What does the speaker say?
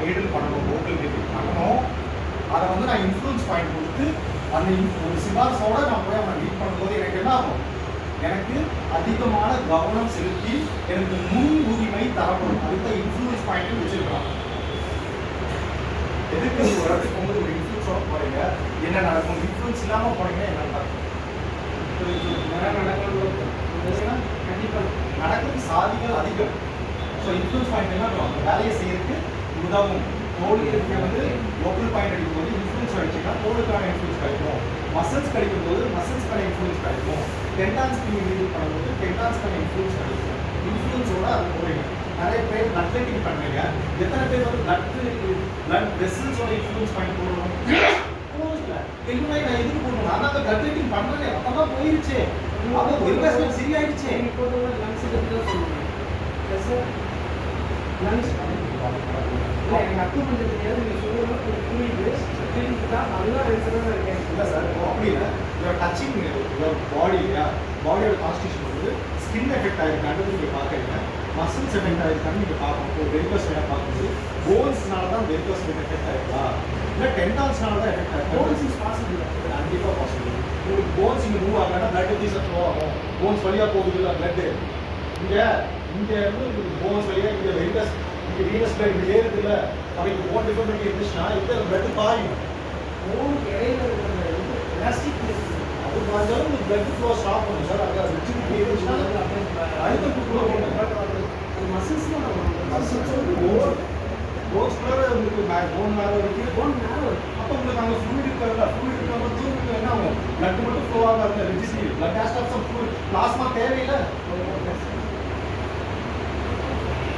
Handle பண்ணணும், local handle பண்ணணும். அதை வந்து நான் இன்ஃப்ளூயன்ஸ் பாயிண்ட் கொடுத்து அந்த ஒரு சிபாரிசோட நான் போய் அவனை மீட் பண்ணும்போது எனக்கு என்ன ஆகும்? எனக்கு அதிகமான கவனம் செலுத்தி எனக்கு முன்னுரிமை தரப்படும். அதுதான் இன்ஃப்ளூயன்ஸ் பாயிண்ட் வச்சிருக்கலாம். எதுக்கு ஒரு இடத்துக்கு போகும்போது ஒரு இன்ஃப்ளூயன்ஸோட போறீங்க, என்ன நடக்கும்? இன்ஃப்ளூயன்ஸ் இல்லாம போனீங்கன்னா என்ன நடக்கும்? நடக்கும் சாதிகள் அதிகம். ஸோ இன்ஃப்ளூயன்ஸ் பாயிண்ட் என்ன பண்ணுவோம்? அந்த வேலையை செய்யறதுக்கு உதவும். தோலுக்கு வந்து லோக்கல் பாயிண்ட் அடிக்கும்போது இன்ஃப்ளூயன்ஸ் அடிச்சுன்னா தோலுக்கான இன்ஃப்ளூயன்ஸ் கிடைக்கும். மசில்ஸ் கிடைக்கும் போது மசில்ஸ்க்கான இன்ஃப்ளூயன்ஸ் கிடைக்கும். டெண்டான்ஸ்க்கு நீங்கள் பண்ணும்போது டெண்டான்ஸ்க்கான இன்ஃப்ளூயன்ஸ் கிடைக்கும். இன்ஃப்ளூயன்ஸோட அது போறீங்க. நிறைய பேர் பிளட் ட்ரேக்கிங் பண்ணுறீங்க. எத்தனை பேர் வந்து பிளட் வெசல்ஸோட இன்ஃப்ளூயன்ஸ் பாயிண்ட் போடணும்? தெலுங்குல நான் எதுக்கு போடணும்? நான் தான் பிளட் ட்ரேக்கிங் பண்ணுறேன். அப்பதான் போயிருச்சு. அப்போ இன்வெஸ்ட்மெண்ட் சரியாயிடுச்சு. இப்போ லங்ஸ் பற்றி தான் சொல்லுவேன். ப்ளஸ் லங்ஸ் இல்லை எனக்கு அக்கு பண்ணுறது தெரியாது. நீங்கள் சொல்லுவோம் கொஞ்சம் புரியுது. கிளினிக் தான் நல்லா ரெசிடராக இருக்கேன். இல்லை சார், அப்படி இல்லை. யுவர் டச்சிங் யுவர் பாடி இல்லையா, பாடியோட கான்ஸ்டியூஷன் வந்து ஸ்கின் எஃபெக்ட் ஆகிருக்கான்னு நீங்கள் பார்க்குறீங்க. மசில்ஸ் எஃபெக்ட் ஆகிருக்கான்னு நீங்கள் பார்க்கணும். ஒரு வெரிகோஸ் வெயினாக பார்க்கும்போது போன்ஸ்னால தான் வெரிகோஸ் வெயின் எஃபெக்ட் ஆகிருக்கா, இல்லை டெண்டான்ஸ்னால தான் எஃபெக்ட் ஆகிருக்கா? Bones is possible. கண்டிப்பாக பாசிபிள். உங்களுக்கு போன்ஸ் இங்கே மூவ் ஆகலைன்னா பிளட் டீசல் ஃப்ளோ ஆகும். போன்ஸ் வழியாக போகுது இல்லை பிளட்டு. இங்கே வந்து போன்ஸ் வழியாக இங்கே வெரிகஸ் இங்கே வீனஸ் பிளட் இப்படி ஏறுது இல்லை, அவங்களுக்கு போன் டிஃபர்மெண்ட் இருந்துச்சுன்னா இந்த பிளட் பாயும். போனுக்கு இடையில இருக்கிற எலாஸ்டிக் அது பார்த்தாலும் உங்களுக்கு பிளட் ஃப்ளோ ஸ்டாப் பண்ணும் சார். அது ரிஜிடிட்டி இருந்துச்சுன்னா அழுத்தம் ஃப்ளோ பண்ணும். அது மசில்ஸ் தான் மசில்ஸ் வந்து போன்ஸ் மேலே உங்களுக்கு போன் மேலே இருக்குது. போன் மேலே வரும். அப்போ உங்களுக்கு அங்கே ஃப்ளூயிட் இருக்கிறதுல ஃப்ளூயிட் இருக்கிறது என்ன ஆகும்? பிளட் மட்டும் ஃப்ளோ ஆகாது. Rigidity blood has to have some fluid. Plasma தேவையில்லை.